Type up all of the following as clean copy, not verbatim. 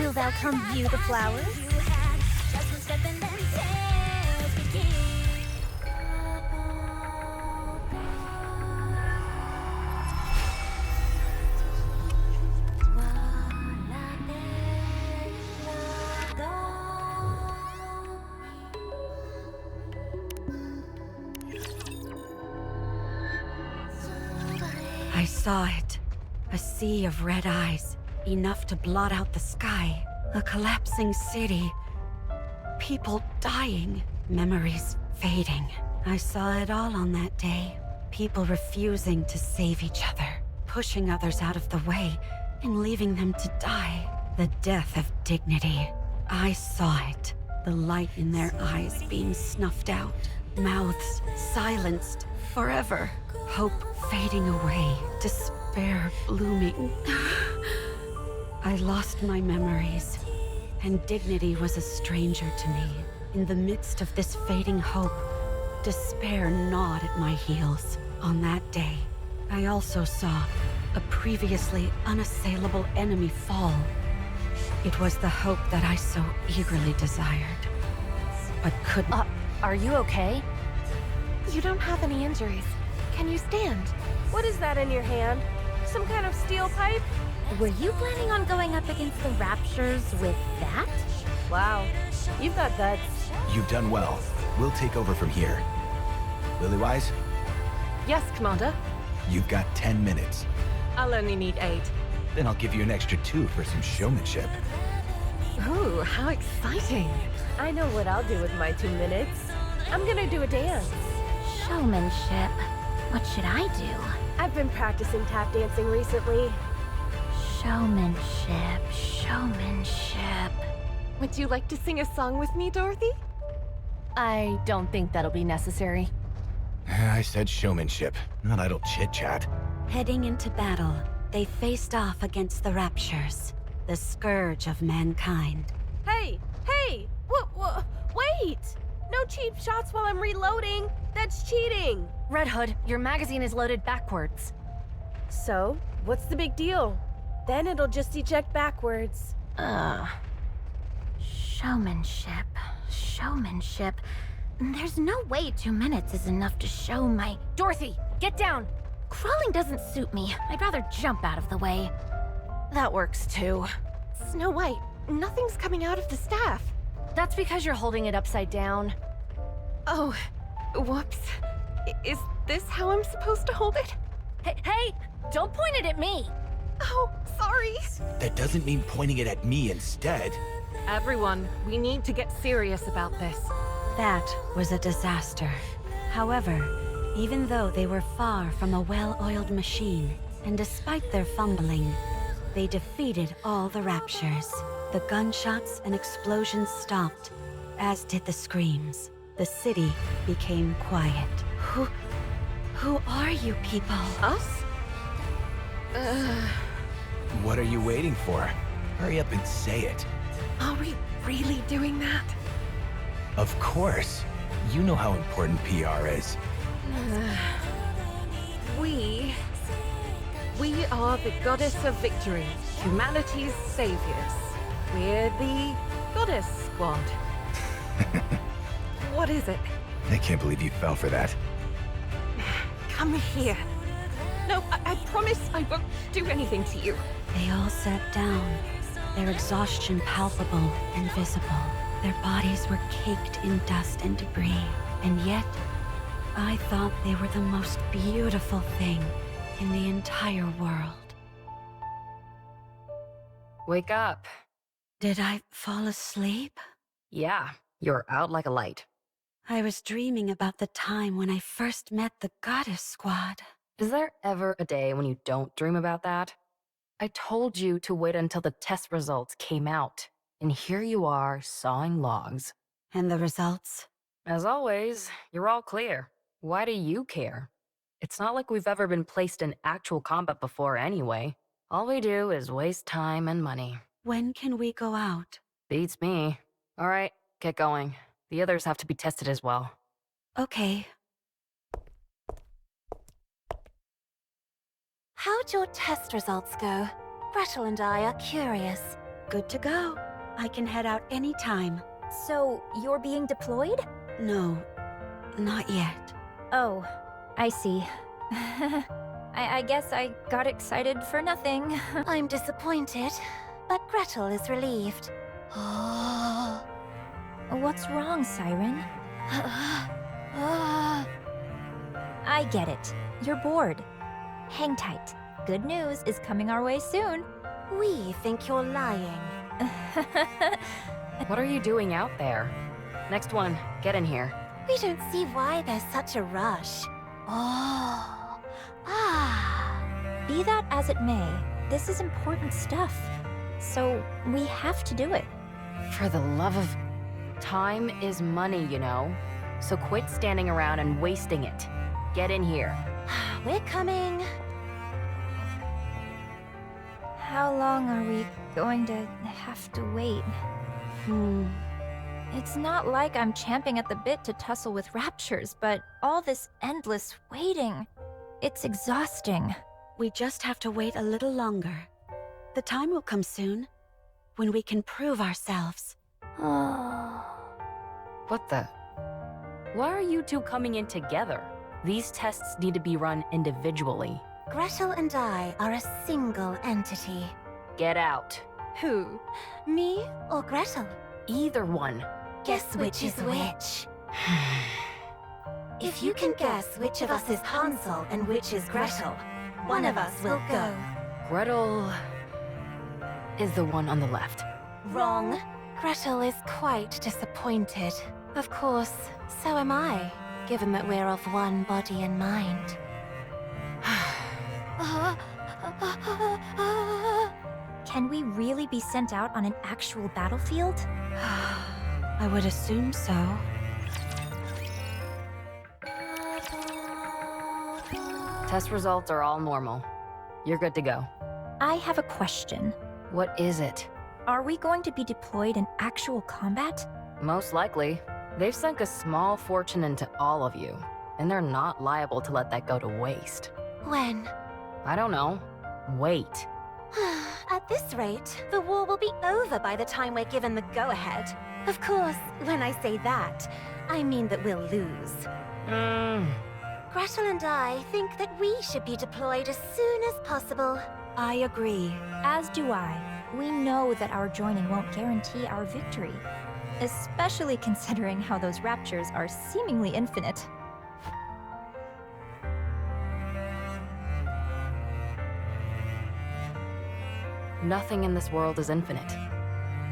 Will thou come view the flowers? I saw it. A sea of red eyes, enough to blot out the sky. A collapsing city. People dying. Memories fading. I saw it all on that day. People refusing to save each other. Pushing others out of the way and leaving them to die. The death of dignity. I saw it. The light in their eyes being snuffed out. Mouths silenced forever. Hope fading away. Despair blooming. I lost my memories, and dignity was a stranger to me. In the midst of this fading hope, despair gnawed at my heels. On that day, I also saw a previously unassailable enemy fall. It was the hope that I so eagerly desired, but couldn't. Are you okay? You don't have any injuries. Can you stand? What is that in your hand? Some kind of steel pipe? Were you planning on going up against the Raptures with that? Wow, you've got guts. You've done well. We'll take over from here. Lilywise, Yes, Commander. you've got 10 minutes. I'll only need 8. Then I'll give you an extra 2 for some showmanship. Ooh, how exciting. I know what I'll do with my 2 minutes. I'm gonna do a dance. Showmanship. What should I do? I've been practicing tap dancing recently. Showmanship, showmanship. Would you like to sing a song with me, Dorothy? I don't think that'll be necessary. I said showmanship, not idle chit-chat. Heading into battle, they faced off against the Raptures, the scourge of mankind. Hey! Hey! Wait! No cheap shots while I'm reloading! That's cheating! Red Hood, your magazine is loaded backwards. So, what's the big deal? Then it'll just eject backwards. Showmanship, showmanship. There's no way 2 minutes is enough to show my... Dorothy, get down! Crawling doesn't suit me. I'd rather jump out of the way. That works too. Snow White, nothing's coming out of the staff. That's because you're holding it upside down. Oh, whoops. Is this how I'm supposed to hold it? Hey, don't point it at me! Oh, sorry. That doesn't mean pointing it at me instead. Everyone, we need to get serious about this. That was a disaster. However, even though they were far from a well-oiled machine, and despite their fumbling, they defeated all the Raptures. The gunshots and explosions stopped, as did the screams. The city became quiet. Who are you people? Us? What are you waiting for? Hurry up and say it. Are we really doing that? Of course. You know how important PR is. We are the Goddess of Victory, humanity's saviors. We're the Goddess Squad. What is it? I can't believe you fell for that. Come here. No, I promise I won't do anything to you. They all sat down, their exhaustion palpable and visible. Their bodies were caked in dust and debris, and yet, I thought they were the most beautiful thing in the entire world. Wake up. Did I fall asleep? Yeah, you're out like a light. I was dreaming about the time when I first met the Goddess Squad. Is there ever a day when you don't dream about that? I told you to wait until the test results came out, and here you are sawing logs. And the results? As always, you're all clear. Why do you care? It's not like we've ever been placed in actual combat before anyway. All we do is waste time and money. When can we go out? Beats me. All right, get going. The others have to be tested as well. Okay. How'd your test results go? Gretel and I are curious. Good to go. I can head out anytime. So, you're being deployed? No, not yet. Oh, I see. I guess I got excited for nothing. I'm disappointed, but Gretel is relieved. What's wrong, Siren? I get it. You're bored. Hang tight. Good news is coming our way soon. We think you're lying. What are you doing out there? Next one, get in here. We don't see why there's such a rush. Be that as it may, this is important stuff. So we have to do it. For the love of... Time is money, you know? So quit standing around and wasting it. Get in here. We're coming. How long are we going to have to wait? It's not like I'm champing at the bit to tussle with raptures, but all this endless waiting, it's exhausting. We just have to wait a little longer. The time will come soon, when we can prove ourselves. What the... Why are you two coming in together? These tests need to be run individually. Gretel and I are a single entity. Get out. Who? Me or Gretel? Either one. Guess which is which. If you can guess which of us is Hansel and which is Gretel, one of us will go. Gretel... is the one on the left. Wrong. Gretel is quite disappointed. Of course, so am I, given that we're of one body and mind. Can we really be sent out on an actual battlefield? I would assume so. Test results are all normal. You're good to go. I have a question. What is it? Are we going to be deployed in actual combat? Most likely. They've sunk a small fortune into all of you, and they're not liable to let that go to waste. When? I don't know. Wait. At this rate, the war will be over by the time we're given the go-ahead. Of course, when I say that, I mean that we'll lose. Gretel and I think that we should be deployed as soon as possible. I agree. As do I. We know that our joining won't guarantee our victory, especially considering how those raptures are seemingly infinite. Nothing in this world is infinite.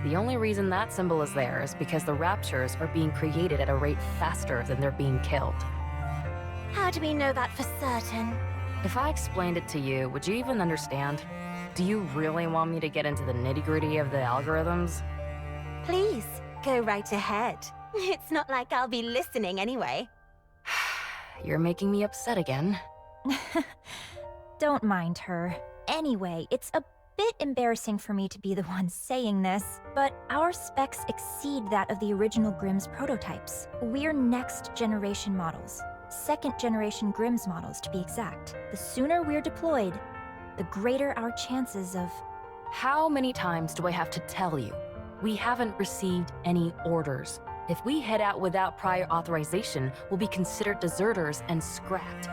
The only reason that symbol is there is because the raptures are being created at a rate faster than they're being killed. How do we know that for certain? If I explained it to you, would you even understand? Do you really want me to get into the nitty-gritty of the algorithms? Please, go right ahead. It's not like I'll be listening anyway. You're making me upset again. Don't mind her. Anyway, it's a bit embarrassing for me to be the one saying this, but our specs exceed that of the original Grimm's prototypes. We're next-generation models. Second-generation Grimm's models, to be exact. The sooner we're deployed, the greater our chances of... How many times do I have to tell you? We haven't received any orders. If we head out without prior authorization, we'll be considered deserters and scrapped.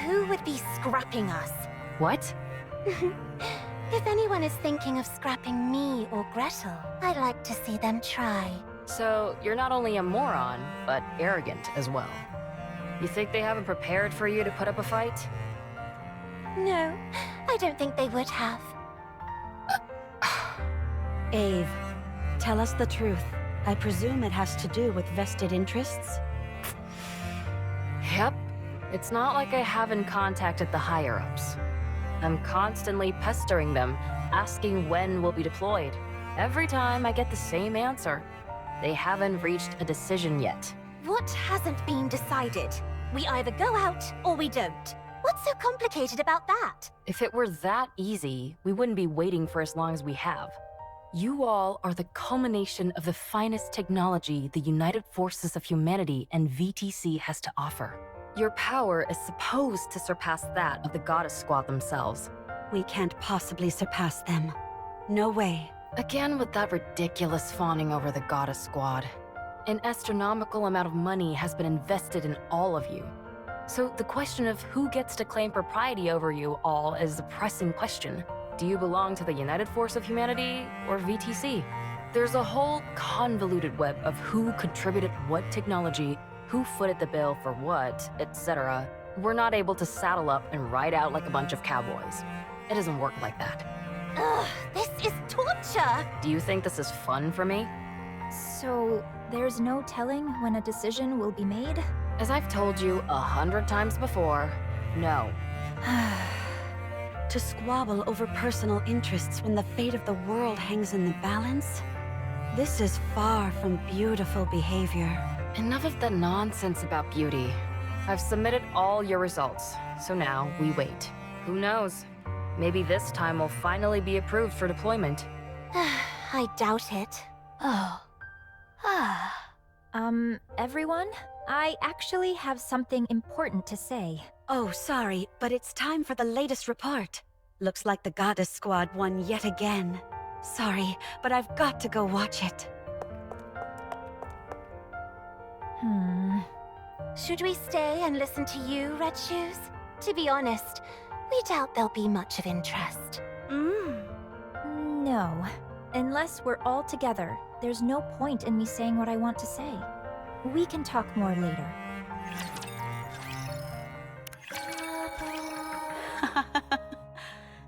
Who would be scrapping us? What? If anyone is thinking of scrapping me or Gretel, I'd like to see them try. So, you're not only a moron, but arrogant as well. You think they haven't prepared for you to put up a fight? No, I don't think they would have. Ave, tell us the truth. I presume it has to do with vested interests? Yep. It's not like I haven't contacted the higher-ups. I'm constantly pestering them, asking when we'll be deployed. Every time I get the same answer. They haven't reached a decision yet. What hasn't been decided? We either go out or we don't. What's so complicated about that? If it were that easy, we wouldn't be waiting for as long as we have. You all are the culmination of the finest technology the United Forces of Humanity and VTC has to offer. Your power is supposed to surpass that of the Goddess Squad themselves. We can't possibly surpass them. No way. Again with that ridiculous fawning over the Goddess Squad. An astronomical amount of money has been invested in all of you. So the question of who gets to claim propriety over you all is a pressing question. Do you belong to the United Force of Humanity or VTC? There's a whole convoluted web of who contributed what technology, who footed the bill for what, etc. We're not able to saddle up and ride out like a bunch of cowboys. It doesn't work like that. Ugh, this is torture! Do you think this is fun for me? So, there's no telling when a decision will be made? As I've told you 100 times before, no. To squabble over personal interests when the fate of the world hangs in the balance? This is far from beautiful behavior. Enough of the nonsense about beauty. I've submitted all your results, so now we wait. Who knows? Maybe this time will finally be approved for deployment. I doubt it. Oh. Everyone? I actually have something important to say. Oh, sorry, but it's time for the latest report. Looks like the Goddess Squad won yet again. Sorry, but I've got to go watch it. Should we stay and listen to you, Red Shoes? To be honest, we doubt there'll be much of interest. No. Unless we're all together, there's no point in me saying what I want to say. We can talk more later.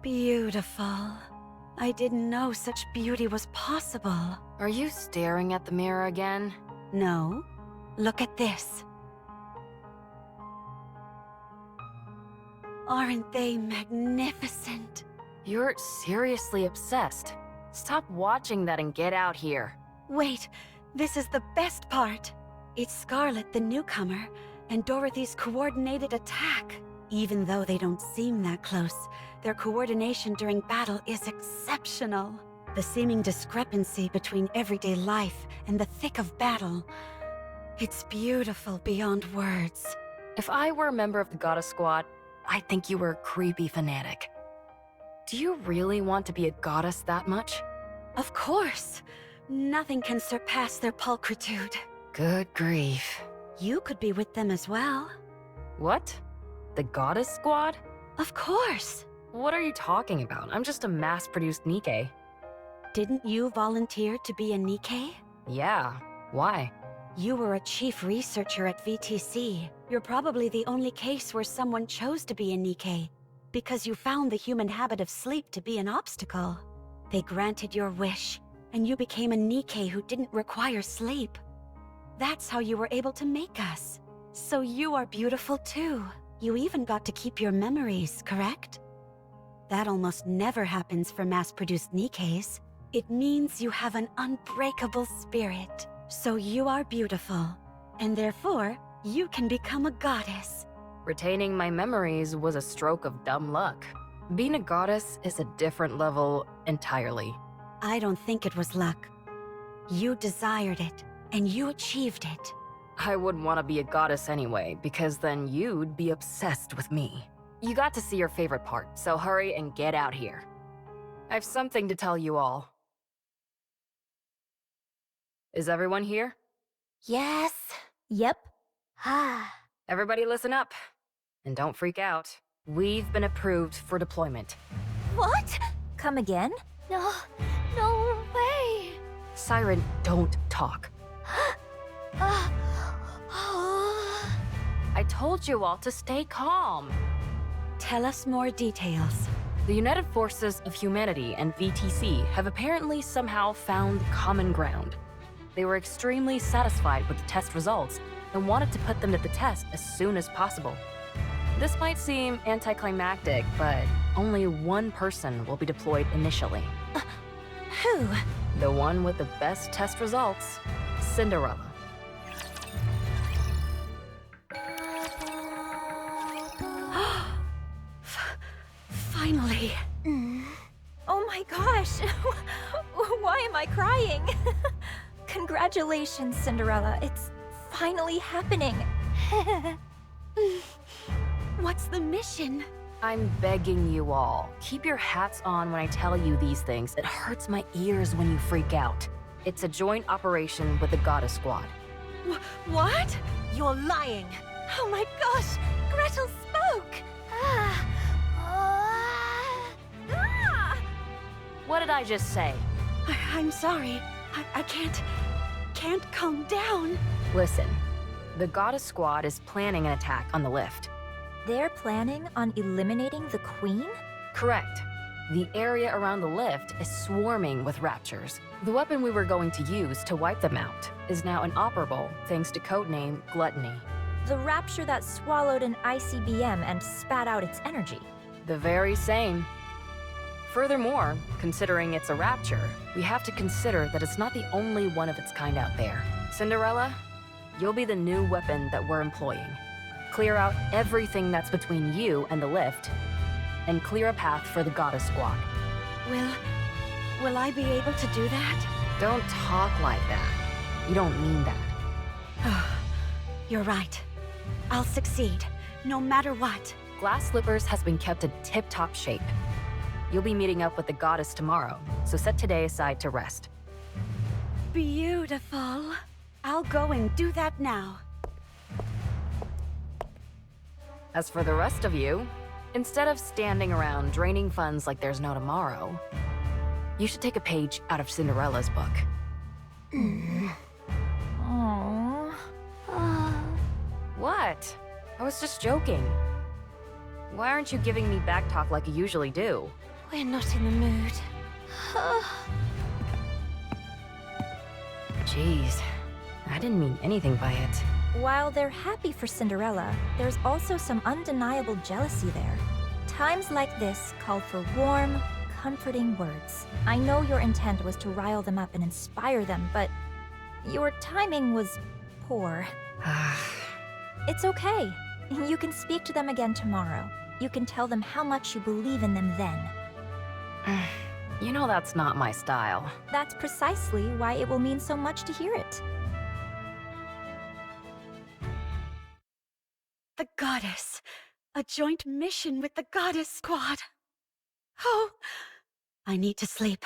Beautiful. I didn't know such beauty was possible. Are you staring at the mirror again? No. Look at this. Aren't they magnificent? You're seriously obsessed. Stop watching that and get out here. Wait, this is the best part. It's Scarlet, the newcomer, and Dorothy's coordinated attack. Even though they don't seem that close, their coordination during battle is exceptional. The seeming discrepancy between everyday life and the thick of battle. It's beautiful beyond words. If I were a member of the Goddess Squad, I'd think you were a creepy fanatic. Do you really want to be a goddess that much? Of course. Nothing can surpass their pulchritude. Good grief. You could be with them as well. What? The Goddess Squad? Of course. What are you talking about? I'm just a mass-produced NIKKE. Didn't you volunteer to be a NIKKE? Yeah. Why? You were a chief researcher at VTC. You're probably the only case where someone chose to be a NIKKE, because you found the human habit of sleep to be an obstacle. They granted your wish, and you became a NIKKE who didn't require sleep. That's how you were able to make us. So you are beautiful too. You even got to keep your memories, correct? That almost never happens for mass-produced NIKKEs. It means you have an unbreakable spirit. So you are beautiful, and therefore, you can become a goddess. Retaining my memories was a stroke of dumb luck. Being a goddess is a different level entirely. I don't think it was luck. You desired it, and you achieved it. I wouldn't want to be a goddess anyway, because then you'd be obsessed with me. You got to see your favorite part, so hurry and get out here. I have something to tell you all. Is everyone here? Yes. Yep. Everybody listen up. And don't freak out. We've been approved for deployment. What? Come again? No way. Siren, don't talk. I told you all to stay calm. Tell us more details. The United Forces of Humanity and VTC have apparently somehow found common ground. They were extremely satisfied with the test results and wanted to put them to the test as soon as possible. This might seem anticlimactic, but only one person will be deployed initially. Who? The one with the best test results, Cinderella. Finally. Oh my gosh! Why am I crying? Congratulations, Cinderella. It's finally happening. What's the mission? I'm begging you all, keep your hats on when I tell you these things. It hurts my ears when you freak out. It's a joint operation with the Goddess Squad. What? You're lying. Oh my gosh! Gretel spoke! Ah. What did I just say? I'm sorry. I can't calm down. Listen, the Goddess Squad is planning an attack on the lift. They're planning on eliminating the Queen? Correct. The area around the lift is swarming with Raptures. The weapon we were going to use to wipe them out is now inoperable thanks to codename Gluttony. The rapture that swallowed an ICBM and spat out its energy. The very same. Furthermore, considering it's a rapture, we have to consider that it's not the only one of its kind out there. Cinderella, you'll be the new weapon that we're employing. Clear out everything that's between you and the lift, and clear a path for the Goddess Squad. Will I be able to do that? Don't talk like that. You don't mean that. You're right. I'll succeed, no matter what. Glass Slippers has been kept in tip-top shape. You'll be meeting up with the goddess tomorrow, so set today aside to rest. Beautiful. I'll go and do that now. As for the rest of you, instead of standing around draining funds like there's no tomorrow, you should take a page out of Cinderella's book. Aww. What? I was just joking. Why aren't you giving me back talk like you usually do? We're not in the mood. Jeez, I didn't mean anything by it. While they're happy for Cinderella, there's also some undeniable jealousy there. Times like this call for warm, comforting words. I know your intent was to rile them up and inspire them, but your timing was poor. It's okay. You can speak to them again tomorrow. You can tell them how much you believe in them then. You know that's not my style. That's precisely why it will mean so much to hear it. The goddess. A joint mission with the Goddess Squad. Oh, I need to sleep.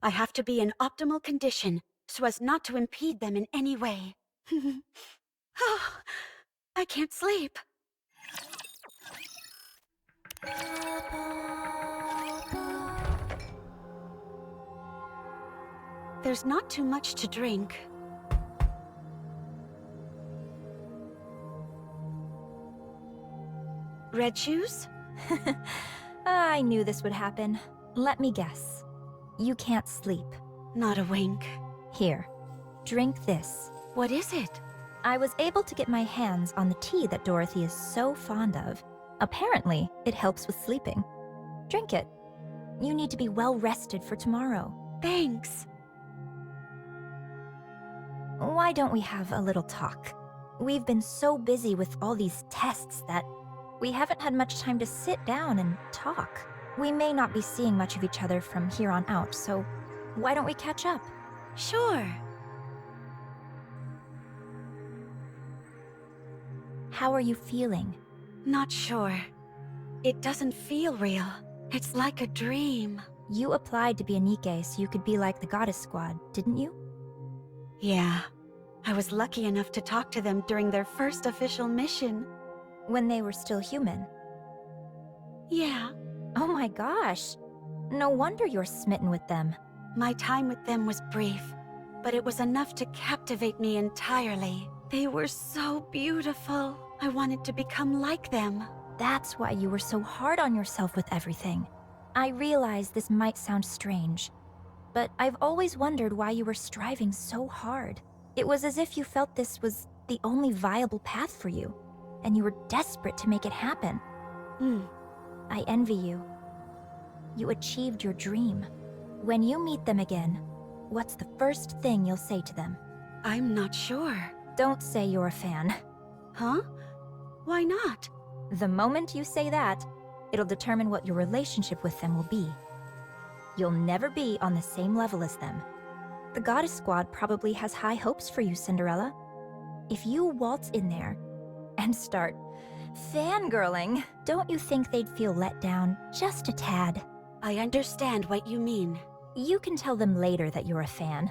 I have to be in optimal condition so as not to impede them in any way. Oh, I can't sleep. There's not too much to drink. Red shoes? I knew this would happen. Let me guess. You can't sleep. Not a wink. Here, drink this. What is it? I was able to get my hands on the tea that Dorothy is so fond of. Apparently, it helps with sleeping. Drink it. You need to be well rested for tomorrow. Thanks. Why don't we have a little talk? We've been so busy with all these tests that we haven't had much time to sit down and talk. We may not be seeing much of each other from here on out, so why don't we catch up? Sure. How are you feeling? Not sure. It doesn't feel real. It's like a dream. You applied to be a NIKKE so you could be like the Goddess Squad, didn't you? Yeah. I was lucky enough to talk to them during their first official mission. When they were still human. Yeah. Oh my gosh. No wonder you're smitten with them. My time with them was brief, but it was enough to captivate me entirely. They were so beautiful. I wanted to become like them. That's why you were so hard on yourself with everything. I realize this might sound strange, but I've always wondered why you were striving so hard. It was as if you felt this was the only viable path for you, and you were desperate to make it happen. I envy you. You achieved your dream. When you meet them again, what's the first thing you'll say to them? I'm not sure. Don't say you're a fan. Huh? Why not? The moment you say that, it'll determine what your relationship with them will be. You'll never be on the same level as them. The Goddess Squad probably has high hopes for you, Cinderella. If you waltz in there and start Fangirling. Don't you think they'd feel let down just a tad? I understand what you mean. You can tell them later that you're a fan.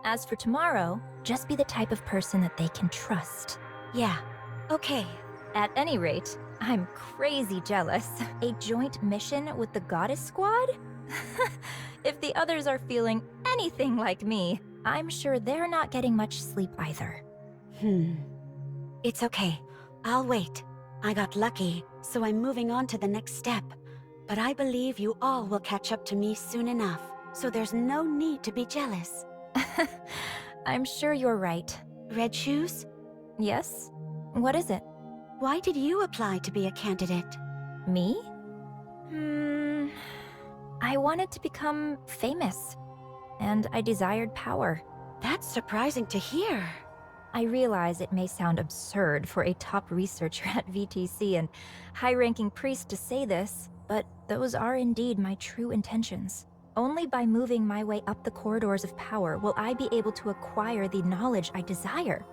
As for tomorrow, just be the type of person that they can trust. Yeah, okay. At any rate, I'm crazy jealous. A joint mission with the Goddess Squad? If the others are feeling anything like me, I'm sure they're not getting much sleep either. It's okay. I'll wait. I got lucky, so I'm moving on to the next step. But I believe you all will catch up to me soon enough, so there's no need to be jealous. I'm sure you're right. Red Shoes? Yes? What is it? Why did you apply to be a candidate? Me? I wanted to become famous, and I desired power. That's surprising to hear. I realize it may sound absurd for a top researcher at VTC and high-ranking priest to say this, but those are indeed my true intentions. Only by moving my way up the corridors of power will I be able to acquire the knowledge I desire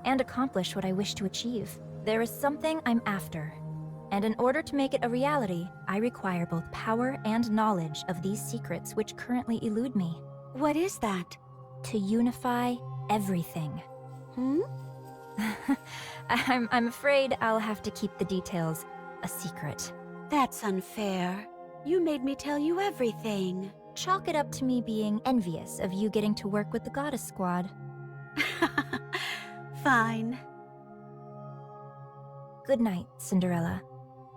and accomplish what I wish to achieve. There is something I'm after, and in order to make it a reality, I require both power and knowledge of these secrets which currently elude me. What is that? To unify everything. I'm afraid I'll have to keep the details a secret. That's unfair. You made me tell you everything. Chalk it up to me being envious of you getting to work with the Goddess Squad. Fine. Good night, Cinderella.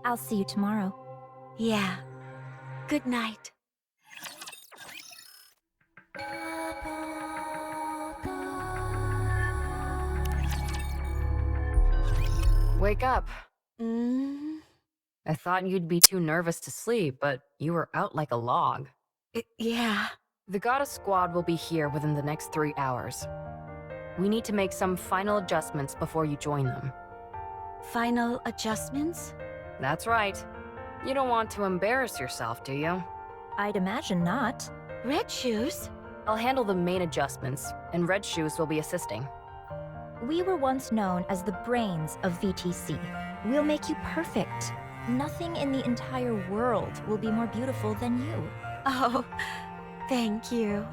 I'll see you tomorrow. Yeah. Good night. Wake up. I I thought you'd be too nervous to sleep, but you were out like a log. Yeah. The Goddess Squad will be here within the next 3 hours. We need to make some final adjustments before you join them. Final adjustments? That's right. You don't want to embarrass yourself, do you? I'd imagine not. Red Shoes? I'll handle the main adjustments, and Red Shoes will be assisting. We were once known as the brains of VTC. We'll make you perfect. Nothing in the entire world will be more beautiful than you. Oh, thank you.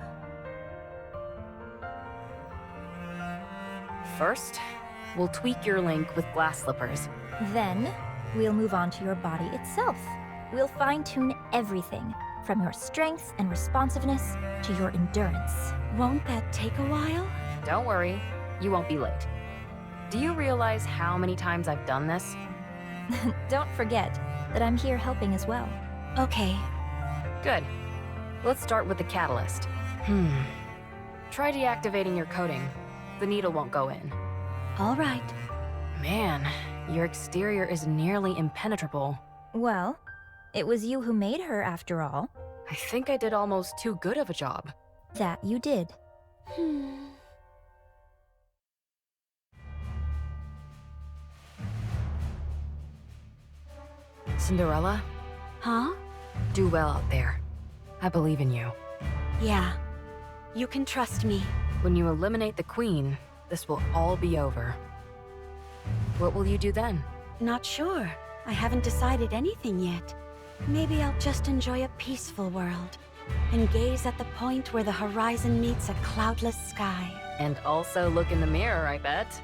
First, we'll tweak your link with glass slippers. Then, we'll move on to your body itself. We'll fine-tune everything, from your strength and responsiveness to your endurance. Won't that take a while? Don't worry, you won't be late. Do you realize how many times I've done this? Don't forget that I'm here helping as well. Okay. Good. Let's start with the catalyst. Try deactivating your coating. The needle won't go in. All right. Man, your exterior is nearly impenetrable. Well, it was you who made her after all. I think I did almost too good of a job. That you did. Cinderella, Huh? do well out there. I believe in you. Yeah. You can trust me. When you eliminate the queen, this will all be over. What will you do then? Not sure. I haven't decided anything yet. Maybe I'll just enjoy a peaceful world and gaze at the point where the horizon meets a cloudless sky. And also look in the mirror, I bet.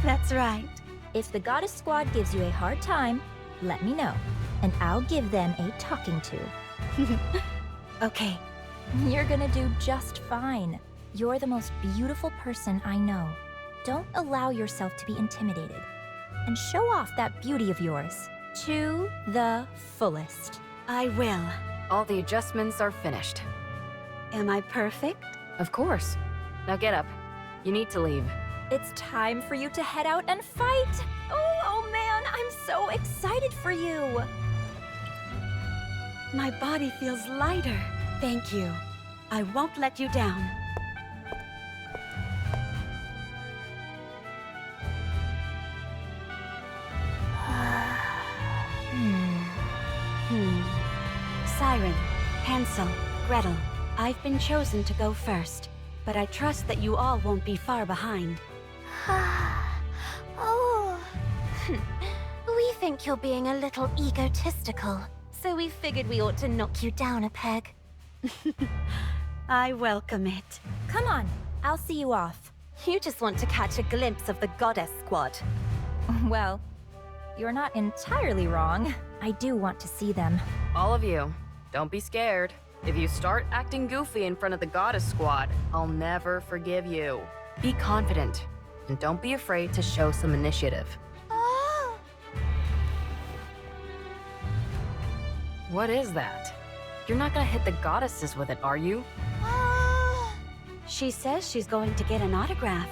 That's right. If the Goddess Squad gives you a hard time, let me know, and I'll give them a talking to. Okay. You're gonna do just fine. You're the most beautiful person I know. Don't allow yourself to be intimidated. And show off that beauty of yours to the fullest. I will. All the adjustments are finished. Am I perfect? Of course. Now get up. You need to leave. It's time for you to head out and fight! Oh man, I'm so excited for you! My body feels lighter. Thank you. I won't let you down. Siren, Hansel, Gretel, I've been chosen to go first, but I trust that you all won't be far behind. Oh. think you're being a little egotistical, so we figured we ought to knock you down a peg. I welcome it. Come on, I'll see you off. You just want to catch a glimpse of the Goddess Squad. Well, you're not entirely wrong. I do want to see them. All of you, don't be scared. If you start acting goofy in front of the Goddess Squad, I'll never forgive you. Be confident, and don't be afraid to show some initiative. Oh! What is that? You're not gonna hit the goddesses with it, are you? She says she's going to get an autograph.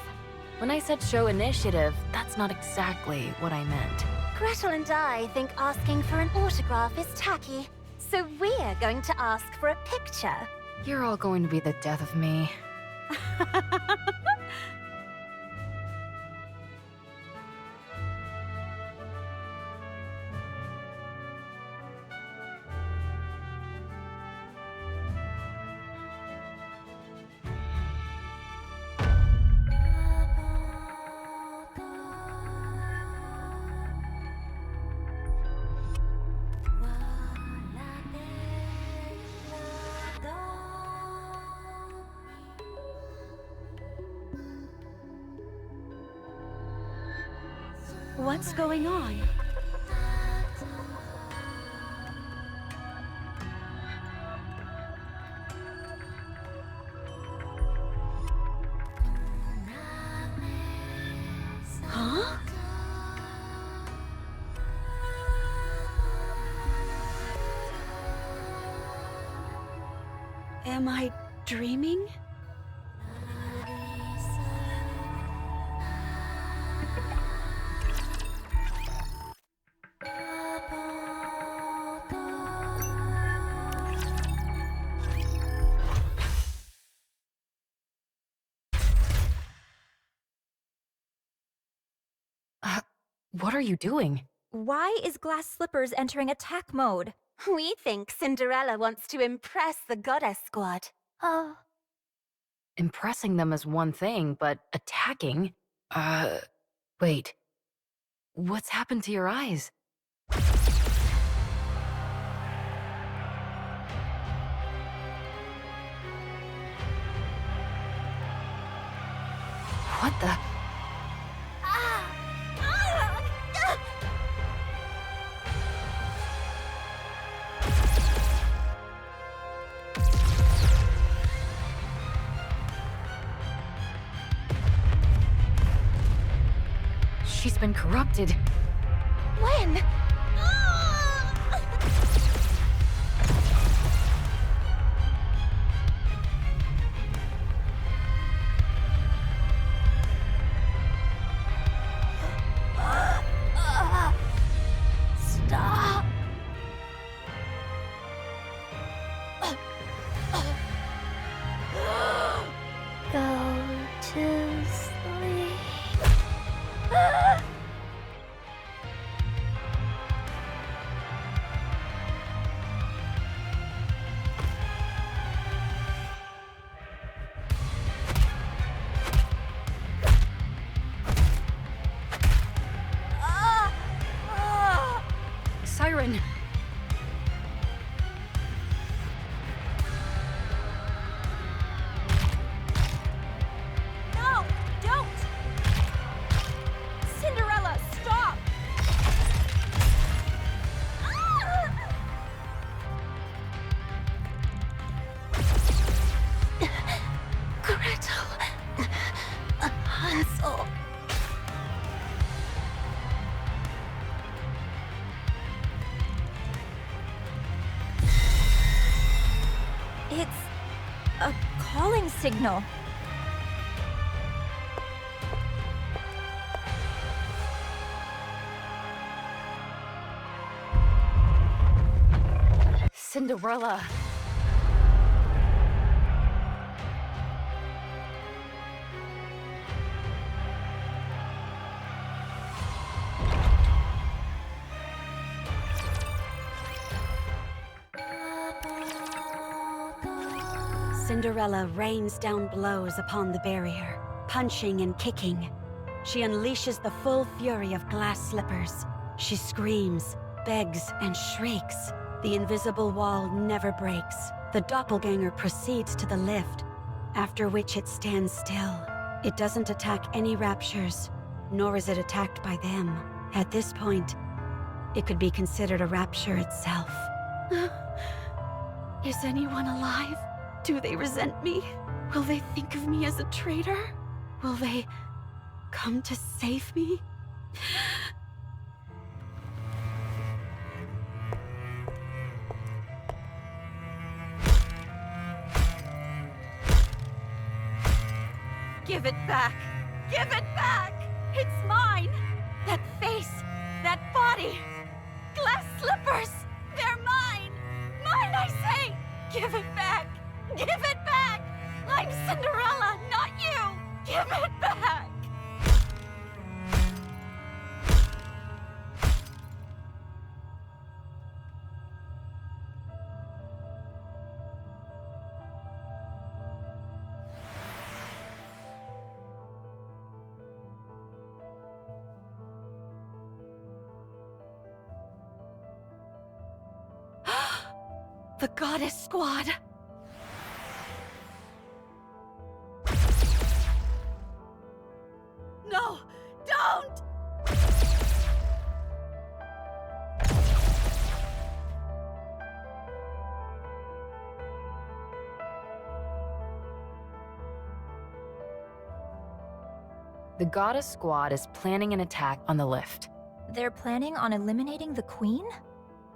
When I said show initiative, that's not exactly what I meant. Gretel and I think asking for an autograph is tacky, so we're going to ask for a picture. You're all going to be the death of me. What's going on? Huh? Am I dreaming? What are you doing? Why is Glass Slippers entering attack mode? We think Cinderella wants to impress the Goddess Squad. Oh. Impressing them is one thing, but attacking? Wait. What's happened to your eyes? What the? She's been corrupted. When? Stop! Go to sleep. Siren! No! Don't! Cinderella, stop! Gretel. Hansel. It's a calling signal. Cinderella! Cinderella rains down blows upon the barrier, punching and kicking. She unleashes the full fury of Glass Slippers. She screams, begs, and shrieks. The invisible wall never breaks. The doppelganger proceeds to the lift, after which it stands still. It doesn't attack any raptures, nor is it attacked by them. At this point, it could be considered a rapture itself. Is anyone alive? Do they resent me? Will they think of me as a traitor? Will they come to save me? Give it back! Give it back! It's mine! That face! That body! Glass slippers! They're mine! Mine, I say! Give it back! Give it back! I'm Cinderella, not you! Give it back! The Goddess Squad! No! Don't! The Goddess Squad is planning an attack on the lift. They're planning on eliminating the Queen?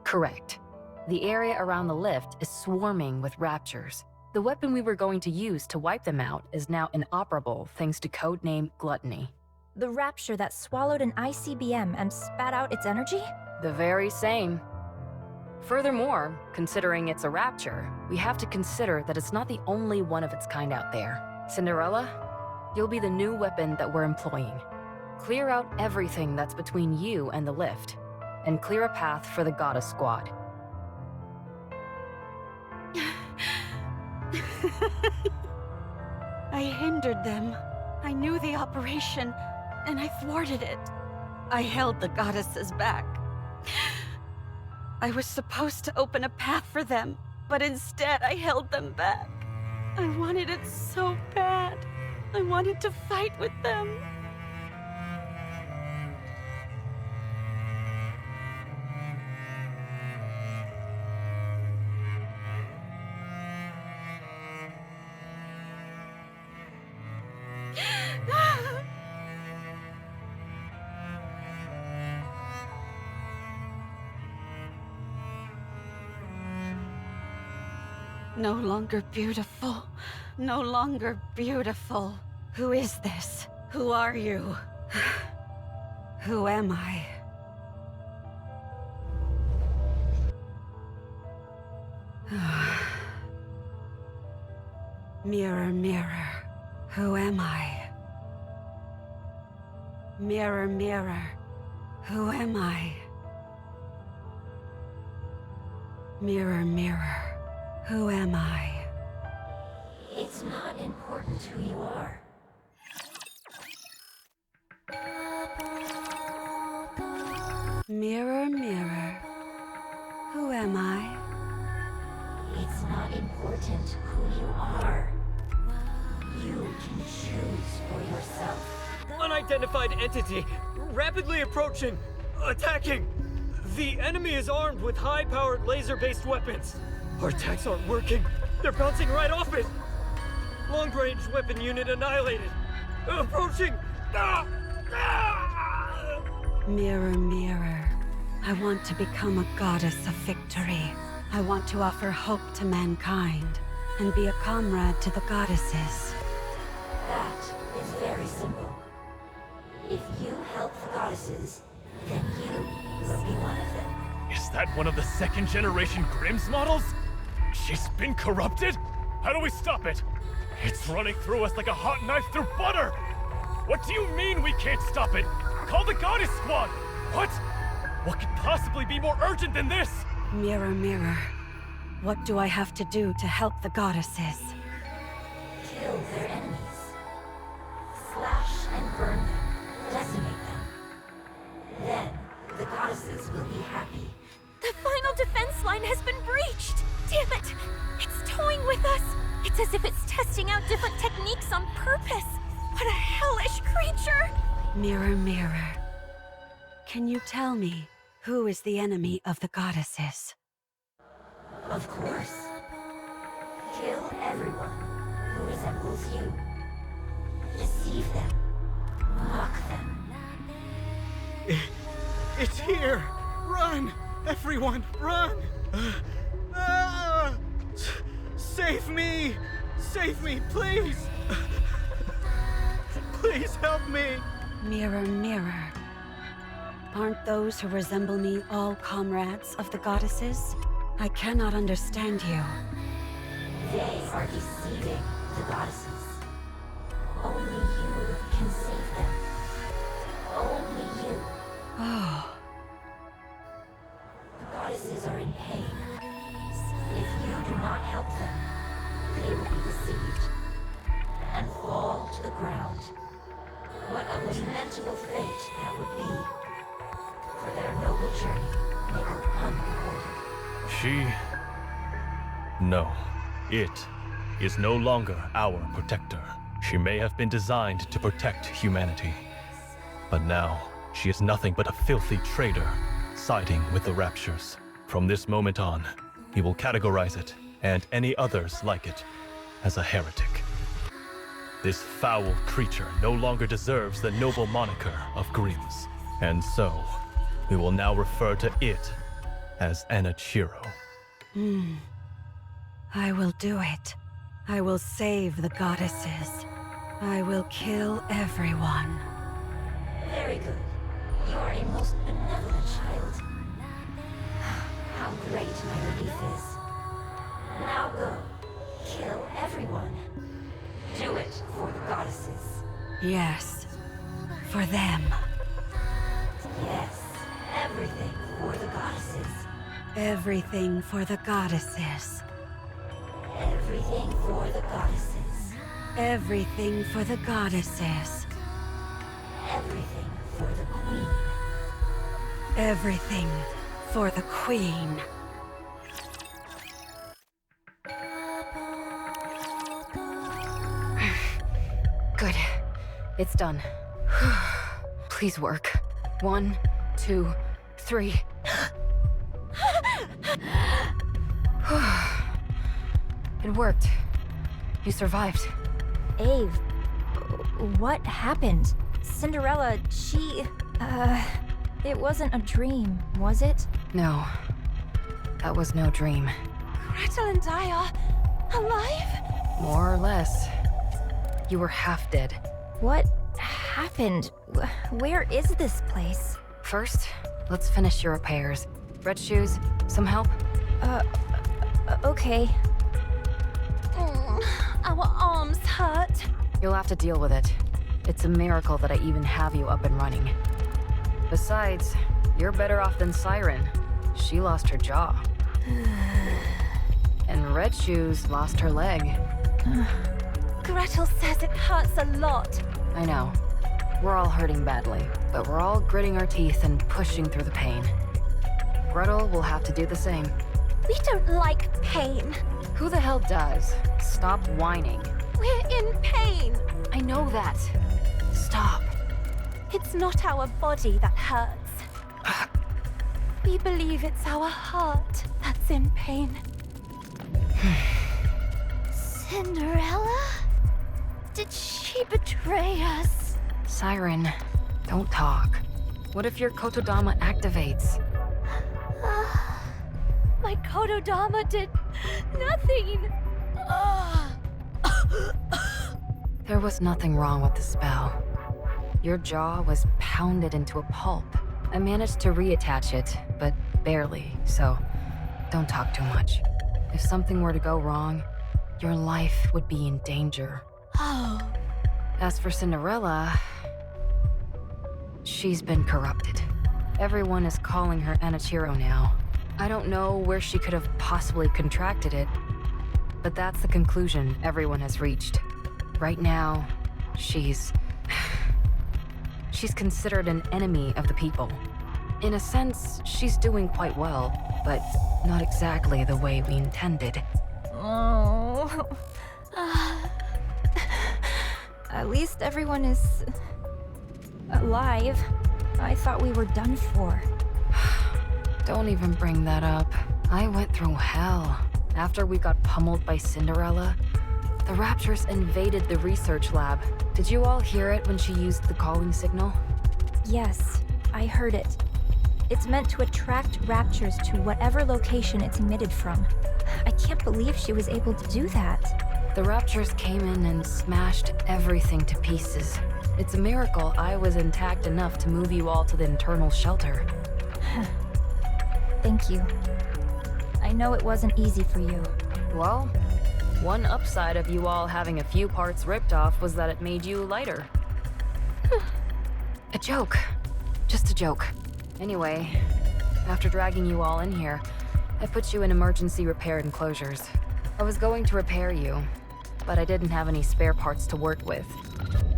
Correct. The area around the lift is swarming with raptures. The weapon we were going to use to wipe them out is now inoperable thanks to codename Gluttony. The rapture that swallowed an ICBM and spat out its energy? The very same. Furthermore, considering it's a rapture, we have to consider that it's not the only one of its kind out there. Cinderella, you'll be the new weapon that we're employing. Clear out everything that's between you and the lift, and clear a path for the Goddess Squad. I hindered them. I knew the operation, and I thwarted it. I held the goddesses back. I was supposed to open a path for them, but instead I held them back. I wanted it so bad. I wanted to fight with them. No longer beautiful. No longer beautiful. Who is this? Who are you? Who am I? Mirror, mirror, who am I? Mirror, mirror, who am I? Mirror, mirror, who am I? It's not important who you are. Mirror, mirror, who am I? It's not important who you are. You can choose for yourself. Unidentified entity, rapidly approaching, attacking. The enemy is armed with high-powered laser-based weapons. Our attacks aren't working. They're bouncing right off it. Long-range weapon unit annihilated. Approaching. Ah! Ah! Mirror, mirror, I want to become a goddess of victory. I want to offer hope to mankind and be a comrade to the goddesses. That is very simple. If you help the goddesses, then you will be one of them. Is that one of the second-generation Grimm's models? She's been corrupted? How do we stop it? It's running through us like a hot knife through butter! What do you mean we can't stop it? Call the Goddess Squad! What? What could possibly be more urgent than this? Mirror, mirror, what do I have to do to help the goddesses? Kill their enemies. Slash and burn them. Decimate them. Then, the goddesses goddesses will be happy. The final defense line has been breached! Damn it! It's toying with us! It's as if it's testing out different techniques on purpose! What a hellish creature! Mirror, mirror, can you tell me who is the enemy of the goddesses? Of course. Kill everyone who resembles you. Deceive them. Mock them. It's here! Run! Everyone, run! Save me! Save me, please! Please help me! Mirror, mirror, aren't those who resemble me all comrades of the goddesses? I cannot understand you. They are deceiving the goddesses. Only you can save them. Only you. Oh, The goddesses are in pain. If you do not help them, they will be deceived and fall to the ground. What a lamentable fate that would be. For their noble journey, they go unrewarded. No. It is no longer our protector. She may have been designed to protect humanity. But now, she is nothing but a filthy traitor, siding with the Raptures. From this moment on, he will categorize it, and any others like it, as a heretic. This foul creature no longer deserves the noble moniker of Grims. And so, we will now refer to it as Anachiro. I will do it. I will save the goddesses. I will kill everyone. Very good. You are a most benevolent child. How great my relief is. Now go. Kill everyone. Do it for the goddesses. Yes, for them. Yes, everything for the goddesses. Everything for the goddesses. Everything for the goddesses. Everything for the goddesses. Everything for the queen. Everything for the queen. Good. It's done. Please work. 1, 2, 3. It worked. You survived. Ave, what happened? Cinderella, it wasn't a dream, was it? No. That was no dream. Gretel and I are alive? More or less. You were half dead. What happened? Where is this place? First, let's finish your repairs. Red shoes, some help? Okay. Our arms hurt. You'll have to deal with it. It's a miracle that I even have you up and running. Besides, you're better off than Siren. She lost her jaw. And Red Shoes lost her leg. Gretel says it hurts a lot. I know. We're all hurting badly, but we're all gritting our teeth and pushing through the pain. Gretel will have to do the same. We don't like pain. Who the hell does? Stop whining. We're in pain. I know that. Stop. It's not our body that hurts. We believe it's our heart that's in pain. Cinderella? Did she betray us? Siren, don't talk. What if your Kotodama activates? My Kotodama did nothing. There was nothing wrong with the spell. Your jaw was pounded into a pulp. I managed to reattach it, but barely, so don't talk too much. If something were to go wrong, your life would be in danger. Oh. As for Cinderella, she's been corrupted. Everyone is calling her Anachiro now. I don't know where she could have possibly contracted it, but that's the conclusion everyone has reached. Right now, she's considered an enemy of the people. In a sense, she's doing quite well, but not exactly the way we intended. Oh. At least everyone is alive. I thought we were done for. Don't even bring that up. I went through hell. After we got pummeled by Cinderella, the Raptors invaded the research lab. Did you all hear it when she used the calling signal? Yes, I heard it. It's meant to attract raptures to whatever location it's emitted from. I can't believe she was able to do that. The Raptors came in and smashed everything to pieces. It's a miracle I was intact enough to move you all to the internal shelter. Thank you. I know it wasn't easy for you. Well, one upside of you all having a few parts ripped off was that it made you lighter. A joke. Just a joke. Anyway, after dragging you all in here, I put you in emergency repair enclosures. I was going to repair you, but I didn't have any spare parts to work with.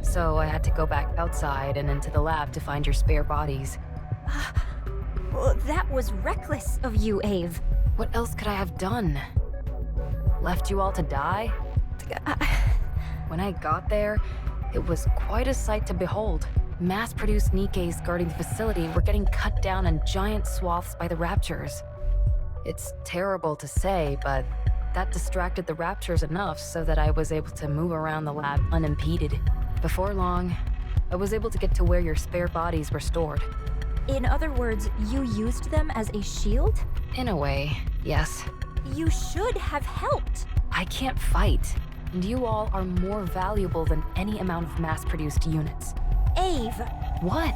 So I had to go back outside and into the lab to find your spare bodies. Well, that was reckless of you, Ave. What else could I have done? Left you all to die? When I got there, it was quite a sight to behold. Mass-produced NIKKEs guarding the facility were getting cut down in giant swaths by the Raptors. It's terrible to say, but that distracted the Raptors enough so that I was able to move around the lab unimpeded. Before long, I was able to get to where your spare bodies were stored. In other words, you used them as a shield? In a way, yes. You should have helped. I can't fight, and you all are more valuable than any amount of mass-produced units. Ave! What?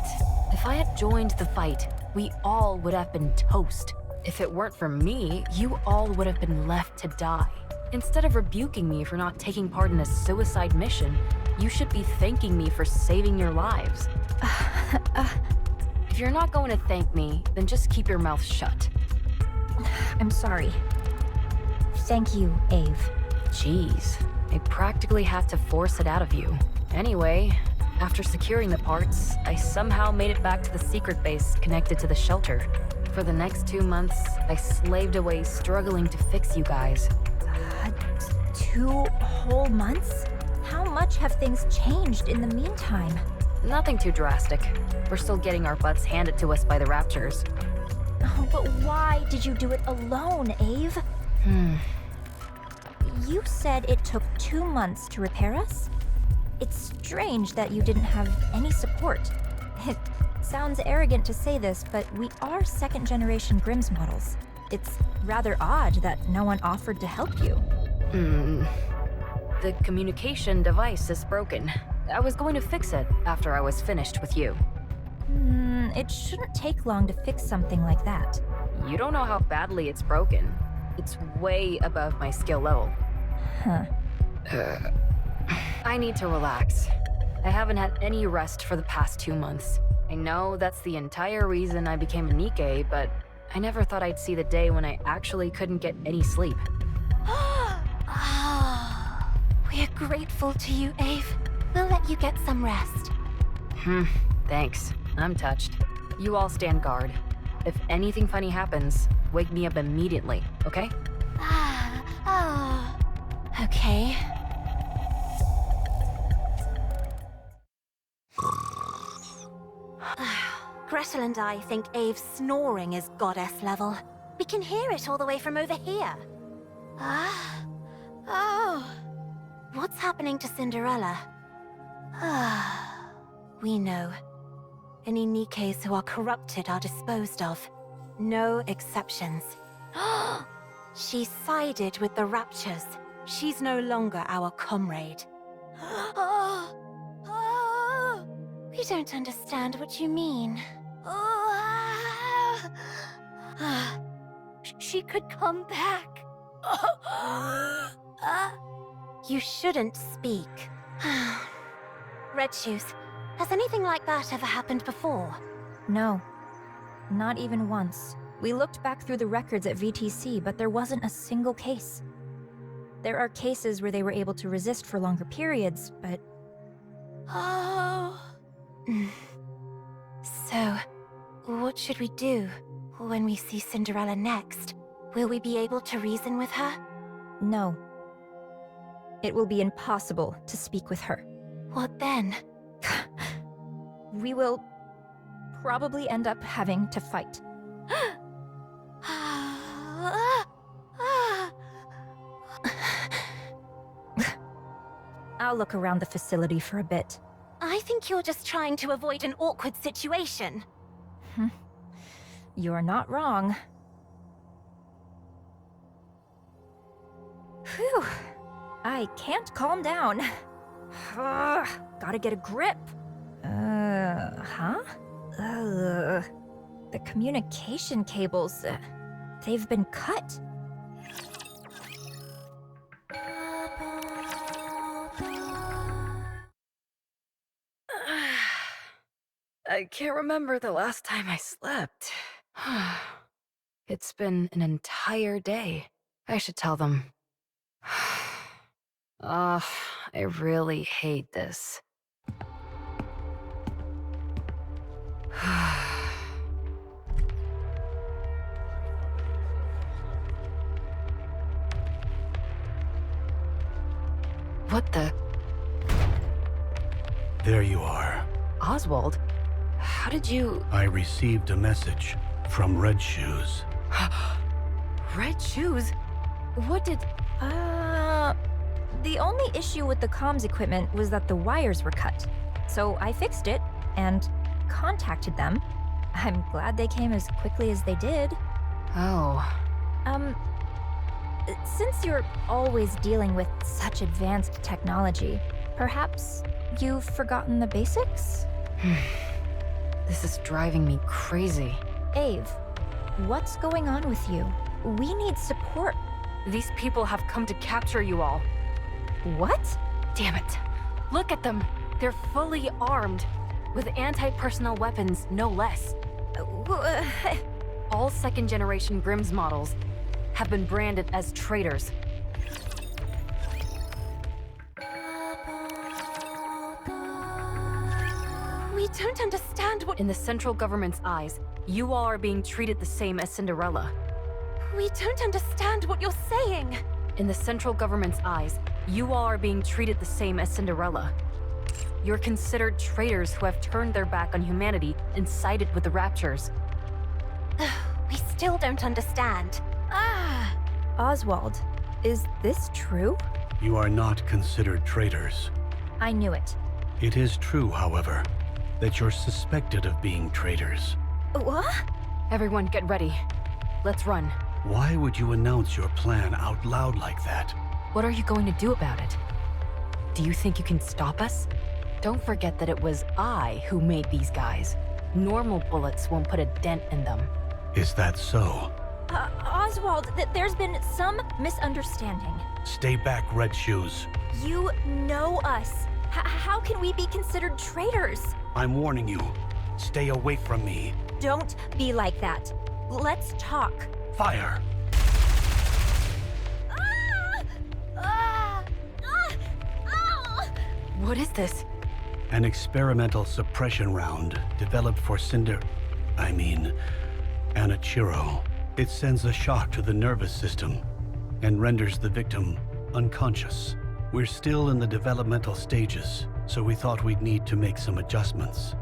If I had joined the fight, we all would have been toast. If it weren't for me, you all would have been left to die. Instead of rebuking me for not taking part in a suicide mission, you should be thanking me for saving your lives. If you're not going to thank me, then just keep your mouth shut. I'm sorry. Thank you, Ave. Jeez, I practically had to force it out of you. Anyway, after securing the parts, I somehow made it back to the secret base connected to the shelter. For the next 2 months, I slaved away struggling to fix you guys. 2 whole months? How much have things changed in the meantime? Nothing too drastic. We're still getting our butts handed to us by the Raptors. Oh, but why did you do it alone, Ave? You said it took 2 months to repair us? It's strange that you didn't have any support. It sounds arrogant to say this, but we are second-generation Grimm's models. It's rather odd that no one offered to help you. The communication device is broken. I was going to fix it after I was finished with you. It shouldn't take long to fix something like that. You don't know how badly it's broken. It's way above my skill level. Huh. I need to relax. I haven't had any rest for the past 2 months. I know that's the entire reason I became a NIKKE, but I never thought I'd see the day when I actually couldn't get any sleep. We're grateful to you, Ave. We'll let you get some rest. Thanks. I'm touched. You all stand guard. If anything funny happens, wake me up immediately, okay? Okay. Gretel and I think Ave's snoring is goddess level. We can hear it all the way from over here. What's happening to Cinderella? We know. Any NIKKEs who are corrupted are disposed of. No exceptions. She sided with the Raptures. She's no longer our comrade. We don't understand what you mean. She could come back. You shouldn't speak. Red Shoes, has anything like that ever happened before? No. Not even once. We looked back through the records at VTC, but there wasn't a single case. There are cases where they were able to resist for longer periods, but... So, What should we do? When we see Cinderella next, will we be able to reason with her? No. It will be impossible to speak with her. What then? We will probably end up having to fight. I'll look around the facility for a bit. I think you're just trying to avoid an awkward situation. You're not wrong. Phew. I can't calm down. Ugh, gotta get a grip. Huh? The communication cables, they've been cut. I can't remember the last time I slept. It's been an entire day. I should tell them. Ugh, I really hate this. What the? There you are. Oswald? How did you... I received a message from Red Shoes. Red Shoes? What did... The only issue with the comms equipment was that the wires were cut. So I fixed it and contacted them. I'm glad they came as quickly as they did. Oh. Since you're always dealing with such advanced technology, perhaps you've forgotten the basics? This is driving me crazy. Ave, what's going on with you? We need support. These people have come to capture you all. What? Damn it. Look at them. They're fully armed. With anti-personnel weapons, no less. All second-generation Grimm's models have been branded as traitors. We don't understand what— In the central government's eyes, you all are being treated the same as Cinderella. We don't understand what you're saying. In the central government's eyes, you all are being treated the same as Cinderella. You're considered traitors who have turned their back on humanity and sided with the Raptures. We still don't understand. Oswald, is this true? You are not considered traitors. I knew it. It is true, however, that you're suspected of being traitors. What? Everyone get ready. Let's run. Why would you announce your plan out loud like that? What are you going to do about it? Do you think you can stop us? Don't forget that it was I who made these guys. Normal bullets won't put a dent in them. Is that so? Oswald, there's been some misunderstanding. Stay back, Red Shoes. You know us. How can we be considered traitors? I'm warning you. Stay away from me. Don't be like that. Let's talk. Fire! What is this? An experimental suppression round developed for Anichiro. It sends a shock to the nervous system and renders the victim unconscious. We're still in the developmental stages, so we thought we'd need to make some adjustments.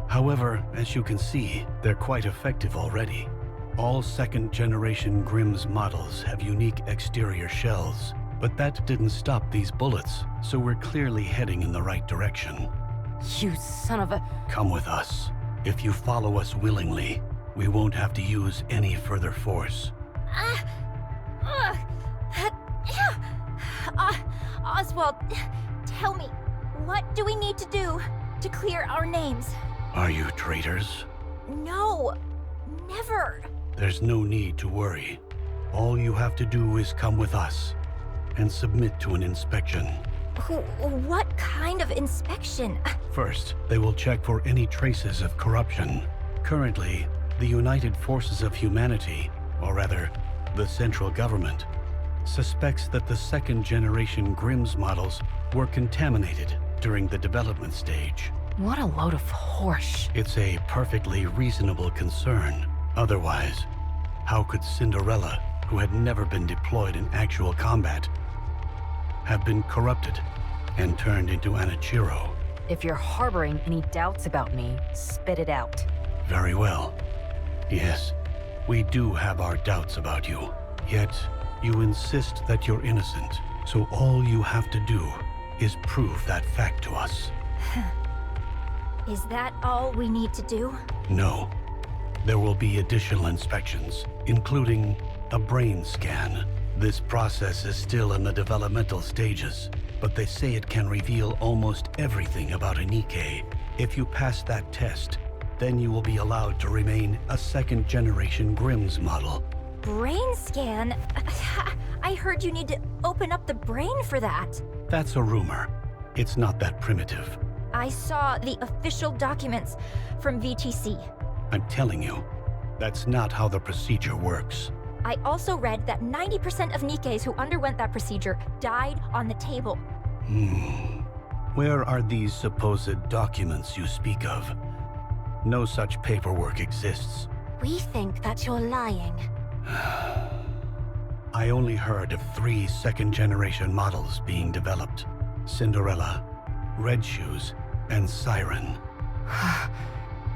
However, as you can see, they're quite effective already. All second-generation Grimm's models have unique exterior shells, but that didn't stop these bullets, so we're clearly heading in the right direction. You son of a... Come with us. If you follow us willingly, we won't have to use any further force. Oswald, tell me, what do we need to do to clear our names? Are you traitors? No, never. There's no need to worry. All you have to do is come with us and submit to an inspection. What kind of inspection? First, they will check for any traces of corruption. Currently, the United Forces of Humanity, or rather, the central government, suspects that the second-generation Grimm's models were contaminated during the development stage. What a load of horse. It's a perfectly reasonable concern. Otherwise, how could Cinderella, who had never been deployed in actual combat, have been corrupted and turned into Anichiro? If you're harboring any doubts about me, spit it out. Very well. Yes, we do have our doubts about you. Yet, you insist that you're innocent. So all you have to do is prove that fact to us. Is that all we need to do? No. There will be additional inspections, including a brain scan. This process is still in the developmental stages, but they say it can reveal almost everything about a NIKKE. If you pass that test, then you will be allowed to remain a second-generation Grimm's model. Brain scan? I heard you need to open up the brain for that. That's a rumor. It's not that primitive. I saw the official documents from VTC. I'm telling you, that's not how the procedure works. I also read that 90% of NIKKEs who underwent that procedure died on the table. Where are these supposed documents you speak of? No such paperwork exists. We think that you're lying. I only heard of 3 second-generation models being developed. Cinderella, Red Shoes, and Siren.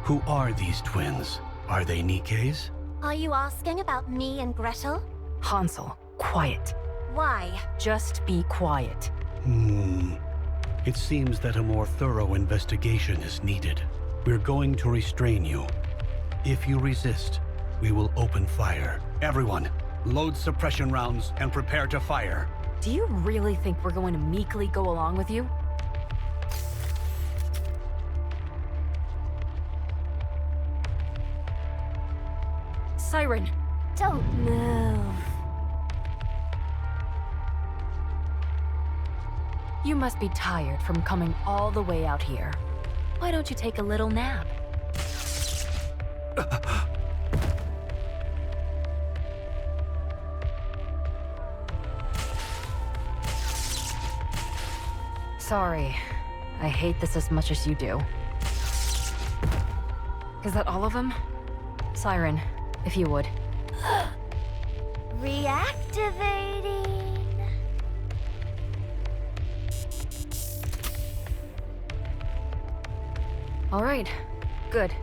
Who are these twins? Are they NIKKEs? Are you asking about me and Gretel? Hansel, quiet. Why? Just be quiet. It seems that a more thorough investigation is needed. We're going to restrain you. If you resist, we will open fire. Everyone, load suppression rounds and prepare to fire. Do you really think we're going to meekly go along with you? Siren! Don't move. You must be tired from coming all the way out here. Why don't you take a little nap? Sorry. I hate this as much as you do. Is that all of them? Siren, if you would. Reactivating. All right, good.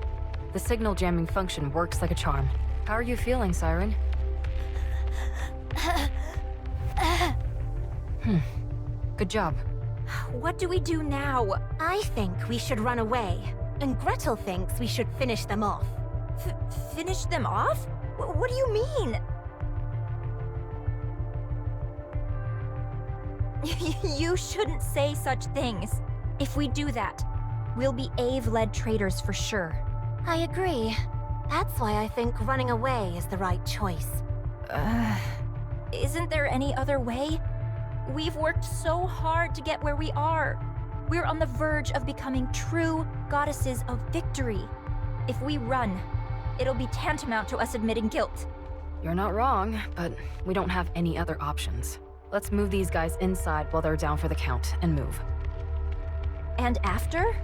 The signal jamming function works like a charm. How are you feeling, Siren? Good job. What do we do now? I think we should run away. And Gretel thinks we should finish them off. Finish them off? What do you mean? You shouldn't say such things. If we do that, we'll be Ave-led traitors for sure. I agree. That's why I think running away is the right choice. Isn't there any other way? We've worked so hard to get where we are. We're on the verge of becoming true goddesses of victory. If we run, it'll be tantamount to us admitting guilt. You're not wrong, but we don't have any other options. Let's move these guys inside while they're down for the count and move. And after?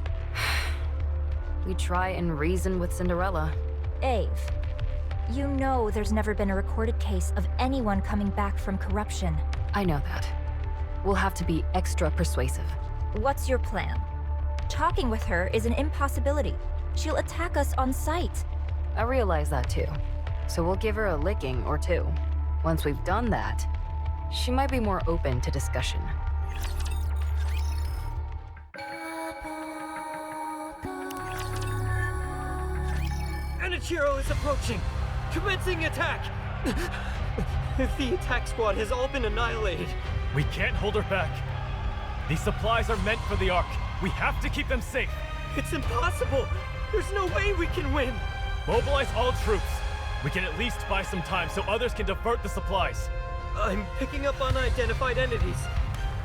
We try and reason with Cinderella. Ave, you know there's never been a recorded case of anyone coming back from corruption. I know that. We'll have to be extra persuasive. What's your plan? Talking with her is an impossibility. She'll attack us on sight. I realize that too. So we'll give her a licking or two. Once we've done that, she might be more open to discussion. Anichiro is approaching! Commencing attack! The attack squad has all been annihilated. We can't hold her back. These supplies are meant for the Ark. We have to keep them safe. It's impossible! There's no way we can win! Mobilize all troops. We can at least buy some time so others can divert the supplies. I'm picking up unidentified entities.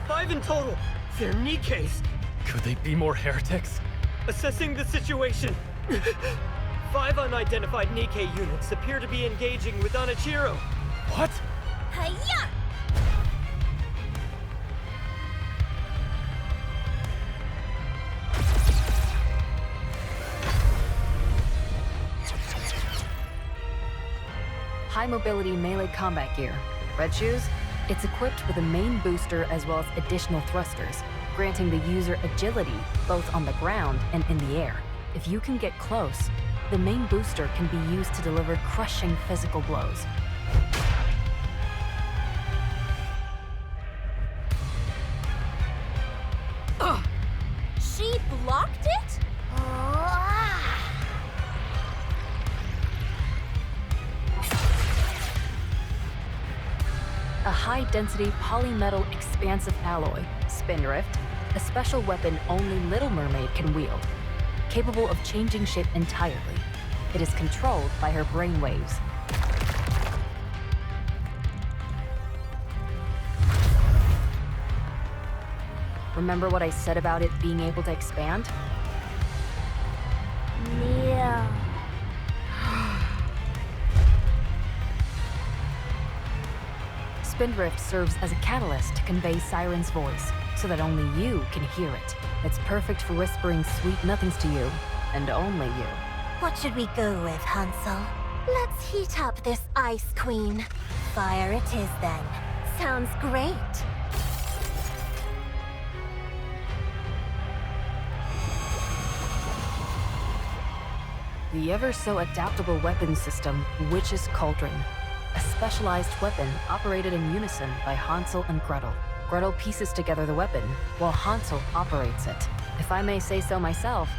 5 in total. They're NIKKEs. Could they be more heretics? Assessing the situation. 5 unidentified NIKKE units appear to be engaging with Anichiro. What? Hiya! high mobility melee combat gear. Red shoes? It's equipped with a main booster as well as additional thrusters, granting the user agility both on the ground and in the air. If you can get close, the main booster can be used to deliver crushing physical blows. She blocked it? A high-density polymetal expansive alloy, Spindrift, a special weapon only Little Mermaid can wield, capable of changing shape entirely. It is controlled by her brainwaves. Remember what I said about it being able to expand? Yeah. Spindrift serves as a catalyst to convey Siren's voice, so that only you can hear it. It's perfect for whispering sweet nothings to you, and only you. What should we go with, Hansel? Let's heat up this Ice Queen. Fire it is then. Sounds great. The ever-so-adaptable weapon system, Witch's Cauldron. A specialized weapon operated in unison by Hansel and Gretel. Gretel pieces together the weapon, while Hansel operates it. If I may say so myself,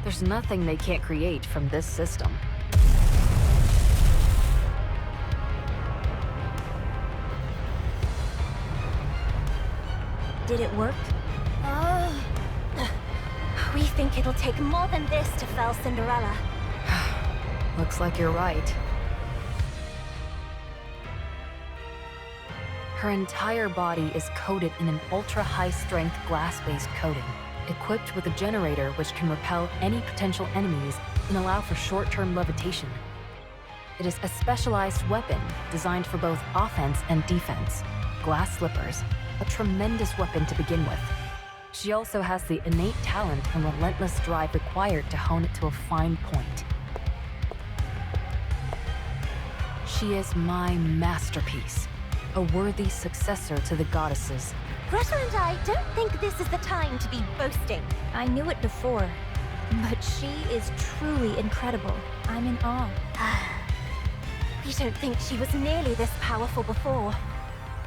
there's nothing they can't create from this system. Did it work? We think it'll take more than this to fell Cinderella. Looks like you're right. Her entire body is coated in an ultra-high-strength glass-based coating, equipped with a generator which can repel any potential enemies and allow for short-term levitation. It is a specialized weapon designed for both offense and defense. Glass slippers, a tremendous weapon to begin with. She also has the innate talent and relentless drive required to hone it to a fine point. She is my masterpiece, a worthy successor to the goddesses. Gretel and I don't think this is the time to be boasting. I knew it before, but she is truly incredible. I'm in awe. We don't think she was nearly this powerful before.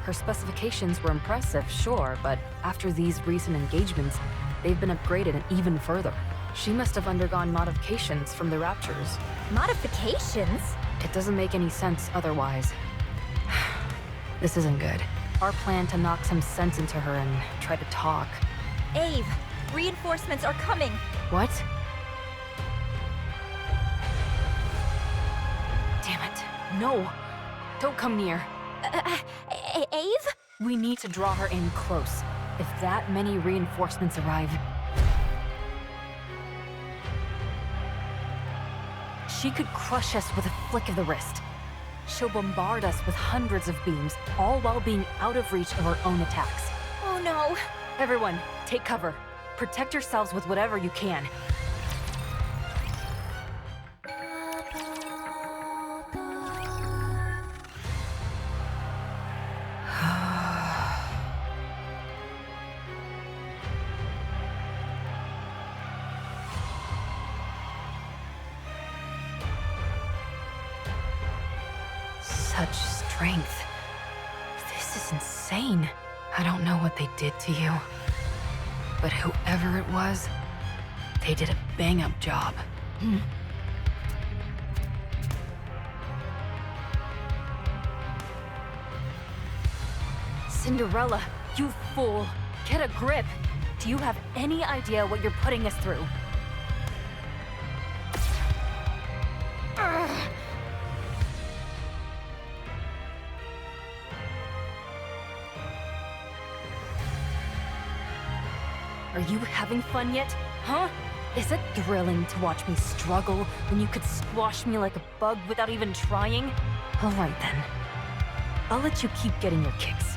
Her specifications were impressive, sure, but after these recent engagements, they've been upgraded even further. She must have undergone modifications from the Raptures. Modifications? It doesn't make any sense otherwise. This isn't good. Our plan to knock some sense into her and try to talk. Ave, reinforcements are coming. What? Damn it. No! Don't come near. Ave? We need to draw her in close. If that many reinforcements arrive, she could crush us with a flick of the wrist. She'll bombard us with hundreds of beams, all while being out of reach of our own attacks. Oh no! Everyone, take cover. Protect yourselves with whatever you can. Such strength. This is insane. I don't know what they did to you, but whoever it was, they did a bang-up job. Cinderella, you fool! Get a grip! Do you have any idea what you're putting us through? Are you having fun yet? Huh? Is it thrilling to watch me struggle when you could squash me like a bug without even trying? Alright then. I'll let you keep getting your kicks.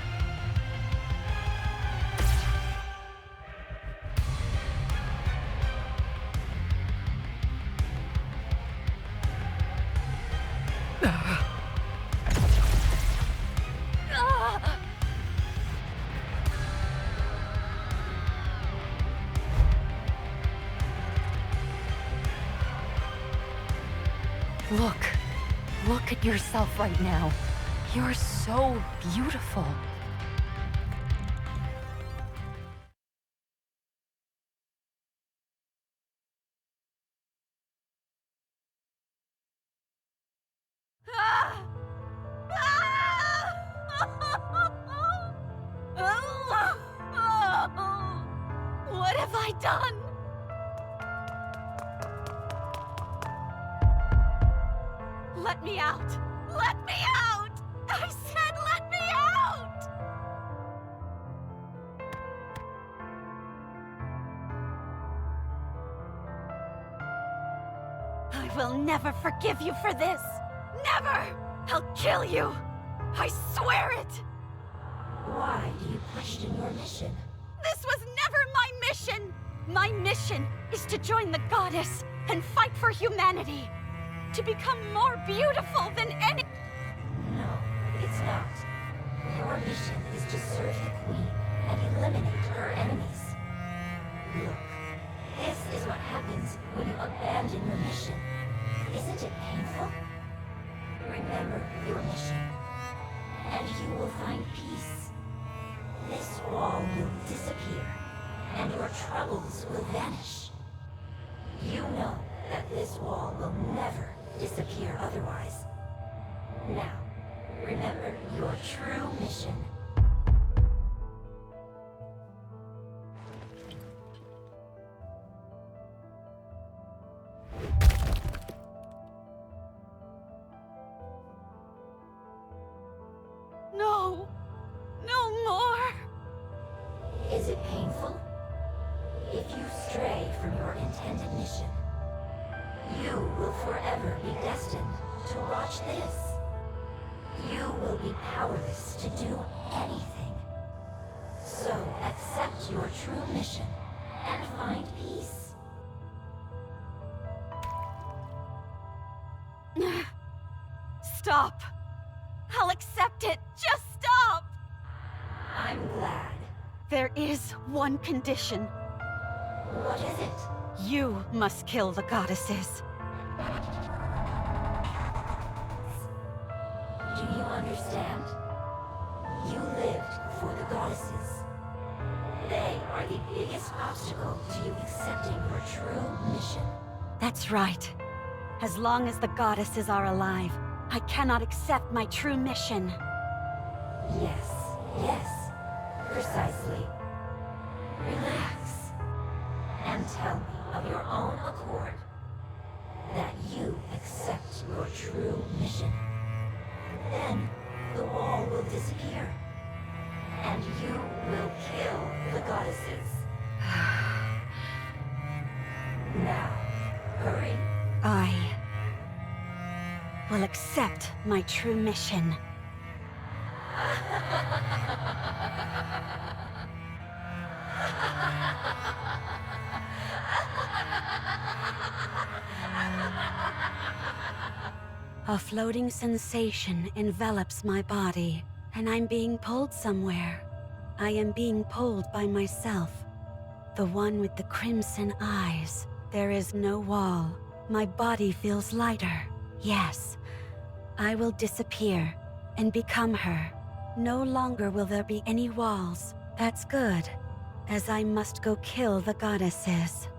Look. Look at yourself right now. You're so beautiful. What have I done? Let me out! Let me out! I said let me out! I will never forgive you for this! Never! I'll kill you! I swear it! Why do you question your mission? This was never my mission! My mission is to join the goddess and fight for humanity. To become more beautiful than any— No, it's not. Your mission is to serve the Queen and eliminate her enemies. Look, this is what happens when you abandon your mission. Isn't it painful? Remember your mission, and you will find peace. This wall will disappear, and your troubles will vanish. You know that this wall will never disappear otherwise. Now, remember your true mission. No! No more! Is it painful? If you stray from your intended mission, you will forever be destined to watch this. You will be powerless to do anything. So accept your true mission and find peace. Stop! I'll accept it! Just stop! I'm glad. There is one condition. What is it? You must kill the goddesses. Do you understand? You lived for the goddesses. They are the biggest obstacle to you accepting your true mission. That's right. As long as the goddesses are alive, I cannot accept my true mission. Yes, precisely. Relax, and tell me of your own accord that you accept your true mission. Then the wall will disappear, and you will kill the goddesses. Now, hurry. I will accept my true mission. A floating sensation envelops my body, and I'm being pulled somewhere. I am being pulled by myself. The one with the crimson eyes. There is no wall. My body feels lighter. Yes, I will disappear and become her. No longer will there be any walls. That's good, as I must go kill the goddesses.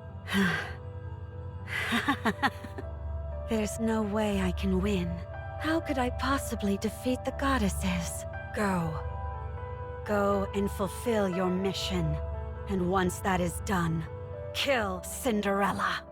There's no way I can win. How could I possibly defeat the goddesses? Go. Go and fulfill your mission. And once that is done, kill Cinderella.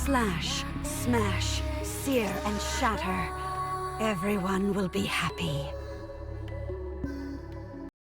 Slash, smash, sear and shatter. Everyone will be happy.